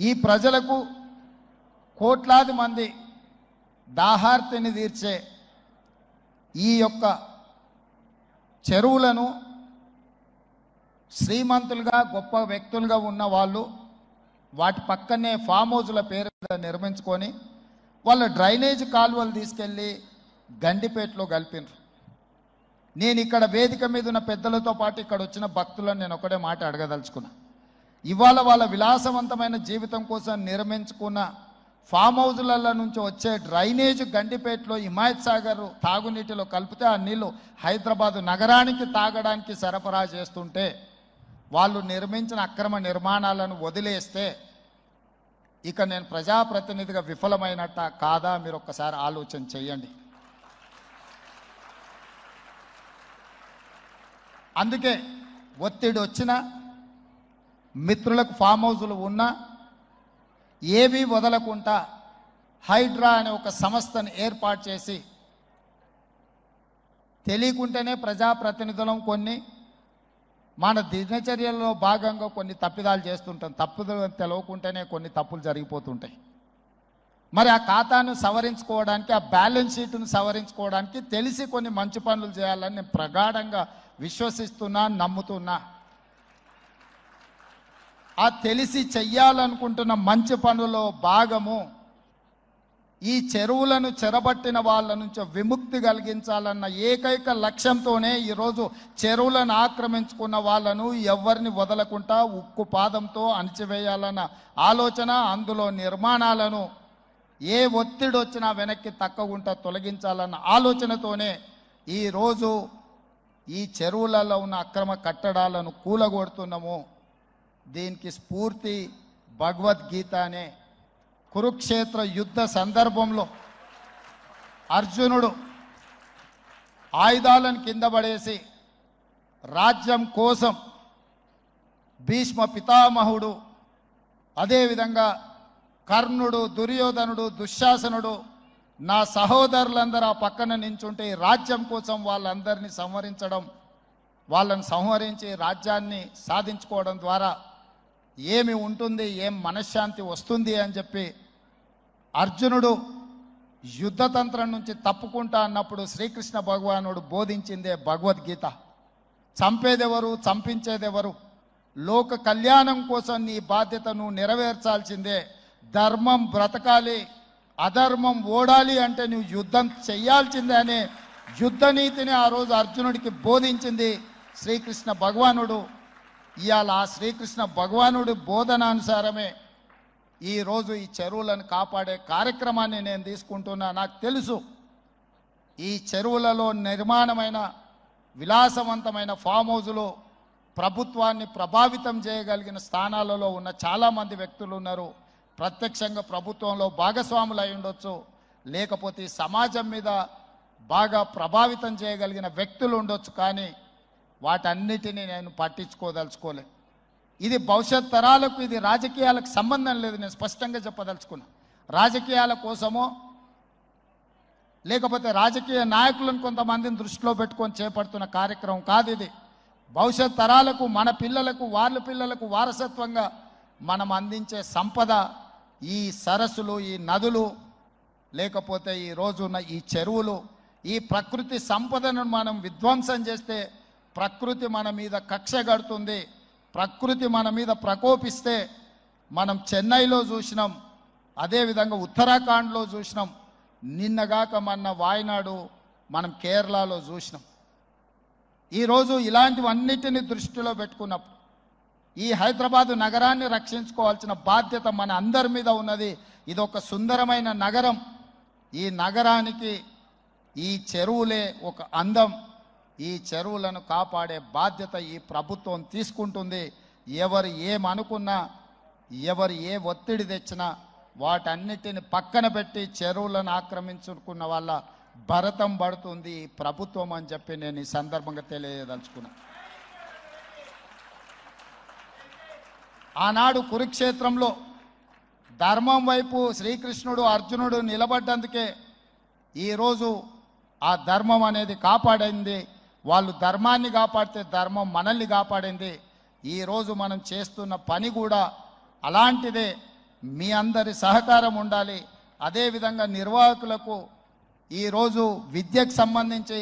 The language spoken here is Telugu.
ఈ ప్రజలకు కోట్లాది మంది దాహార్తిని తీర్చే ఈ యొక్క చెరువులను శ్రీమంతులుగా గొప్ప వ్యక్తులుగా ఉన్న వాళ్ళు వాటి పక్కనే ఫామ్ హౌస్ల పేరు నిర్మించుకొని వాళ్ళ డ్రైనేజ్ కాలువలు తీసుకెళ్ళి గండిపేటలో కలిపినారు. నేను ఇక్కడ వేదిక మీద ఉన్న పెద్దలతో పాటు ఇక్కడ వచ్చిన భక్తులను నేను ఒకటే మాట అడగదలుచుకున్నా. ఇవాళ వాళ్ళ విలాసవంతమైన జీవితం కోసం నిర్మించుకున్న ఫామ్ హౌజుల నుంచి వచ్చే డ్రైనేజ్ గండిపేటలో హిమాయత్ సాగర్ తాగునీటిలో కలిపితే ఆ నీళ్లు హైదరాబాదు నగరానికి తాగడానికి సరఫరా చేస్తుంటే వాళ్ళు నిర్మించిన అక్రమ నిర్మాణాలను వదిలేస్తే ఇక నేను ప్రజాప్రతినిధిగా విఫలమైనట్ట కాదా మీరు ఒక్కసారి ఆలోచన చేయండి. అందుకే ఒత్తిడి వచ్చినా మిత్రులకు ఫామ్ హౌజులు ఉన్నా ఏవి వదలకుండా హైడ్రా అనే ఒక సంస్థను ఏర్పాటు చేసి తెలియకుంటేనే ప్రజాప్రతినిధులం కొన్ని మన దినచర్యల్లో భాగంగా కొన్ని తప్పిదాలు చేస్తుంటాం. తప్పులు తెలవకుంటేనే కొన్ని తప్పులు జరిగిపోతుంటాయి. మరి ఆ ఖాతాను సవరించుకోవడానికి ఆ బ్యాలెన్స్ షీట్ను సవరించుకోవడానికి తెలిసి కొన్ని మంచి పనులు చేయాలని నేను ప్రగాఢంగా విశ్వసిస్తున్నా, నమ్ముతున్నా. ఆ తెలిసి చెయ్యాలనుకుంటున్న మంచి పనుల్లో భాగము ఈ చెరువులను చెరబట్టిన వాళ్ళ నుంచి విముక్తి కలిగించాలన్న ఏకైక లక్ష్యంతోనే ఈరోజు చెరువులను ఆక్రమించుకున్న వాళ్ళను ఎవరిని వదలకుండా ఉక్కు పాదంతో అణిచివేయాలన్న ఆలోచన, అందులో నిర్మాణాలను ఏ ఒత్తిడి వచ్చినా వెనక్కి తక్కకుండా తొలగించాలన్న ఆలోచనతోనే ఈరోజు ఈ చెరువులలో ఉన్న అక్రమ కట్టడాలను కూలగొడుతున్నాము. దీనికి స్ఫూర్తి భగవద్గీత అనే కురుక్షేత్ర యుద్ధ సందర్భంలో అర్జునుడు ఆయుధాలను కింద పడేసి రాజ్యం కోసం భీష్మ పితామహుడు, అదేవిధంగా కర్ణుడు, దుర్యోధనుడు, దుశ్శాసనుడు, నా సహోదరులందరూ ఆ పక్కన నించుంటే రాజ్యం కోసం వాళ్ళందరినీ సంహరించడం, వాళ్ళని సంహరించి రాజ్యాన్ని సాధించుకోవడం ద్వారా ఏమి ఉంటుంది, ఏం మనశ్శాంతి వస్తుంది అని చెప్పి అర్జునుడు యుద్ధతంత్రం నుంచి తప్పుకుంటా అన్నప్పుడు శ్రీకృష్ణ భగవానుడు బోధించిందే భగవద్గీత. చంపేదెవరు, చంపించేదెవరు, లోక కళ్యాణం కోసం నీ బాధ్యతను నెరవేర్చాల్సిందే. ధర్మం బ్రతకాలి, అధర్మం ఓడాలి అంటే నువ్వు యుద్ధం చెయ్యాల్సిందే అనే యుద్ధ నీతిని ఆ రోజు అర్జునుడికి బోధించింది శ్రీకృష్ణ భగవానుడు. ఇవాళ ఆ శ్రీకృష్ణ భగవానుడి బోధనానుసారమే ఈరోజు ఈ చెరువులను కాపాడే కార్యక్రమాన్ని నేను తీసుకుంటున్నా. నాకు తెలుసు ఈ చెరువులలో నిర్మాణమైన విలాసవంతమైన ఫామ్ హౌజులు ప్రభుత్వాన్ని ప్రభావితం చేయగలిగిన స్థానాలలో ఉన్న చాలామంది వ్యక్తులు ఉన్నారు. ప్రత్యక్షంగా ప్రభుత్వంలో భాగస్వాములు అయి ఉండొచ్చు, లేకపోతే సమాజం మీద బాగా ప్రభావితం చేయగలిగిన వ్యక్తులు ఉండొచ్చు. కానీ వాటన్నిటినీ నేను పట్టించుకోదలుచుకోలే. ఇది భవిష్యత్ తరాలకు, ఇది రాజకీయాలకు సంబంధం లేదు. నేను స్పష్టంగా చెప్పదలుచుకున్నా. రాజకీయాల కోసమో లేకపోతే రాజకీయ నాయకులను కొంతమందిని దృష్టిలో పెట్టుకొని చేపడుతున్న కార్యక్రమం కాదు ఇది. భవిష్యత్ తరాలకు, మన పిల్లలకు, వాళ్ళ పిల్లలకు వారసత్వంగా మనం అందించే సంపద ఈ సరస్సులు, ఈ నదులు, లేకపోతే ఈ రోజున్న ఈ చెరువులు. ఈ ప్రకృతి సంపదను మనం విధ్వంసం చేస్తే ప్రకృతి మన మీద కక్ష కడుతుంది. ప్రకృతి మన మీద ప్రకోపిస్తే మనం చెన్నైలో చూసినాం, అదేవిధంగా ఉత్తరాఖండ్లో చూసినాం, నిన్నగాక మొన్న వాయనాడు మనం కేరళలో చూసినాం. ఈరోజు ఇలాంటివన్నిటిని దృష్టిలో పెట్టుకున్నప్పుడు ఈ హైదరాబాదు నగరాన్ని రక్షించుకోవాల్సిన బాధ్యత మన అందరి మీద ఉన్నది. ఇది ఒక సుందరమైన నగరం. ఈ నగరానికి ఈ చెరువులే ఒక అందం. ఈ చెరువులను కాపాడే బాధ్యత ఈ ప్రభుత్వం తీసుకుంటుంది. ఎవరు ఏమనుకున్నా, ఎవరు ఏ ఒత్తిడి తెచ్చినా వాటన్నిటిని పక్కన పెట్టి చెరువులను ఆక్రమించుకున్న వాళ్ళ భరతం పడుతుంది ఈ ప్రభుత్వం అని చెప్పి నేను ఈ సందర్భంగా తెలియదలుచుకున్నా. ఆనాడు కురుక్షేత్రంలో ధర్మం వైపు శ్రీకృష్ణుడు, అర్జునుడు నిలబడ్డందుకే ఈరోజు ఆ ధర్మం అనేది కాపాడింది. వాళ్ళు ధర్మాన్ని కాపాడితే ధర్మం మనల్ని కాపాడింది. ఈరోజు మనం చేస్తున్న పని కూడా అలాంటిదే. మీ అందరి సహకారం ఉండాలి. అదేవిధంగా నిర్వాహకులకు ఈరోజు విద్యకు సంబంధించి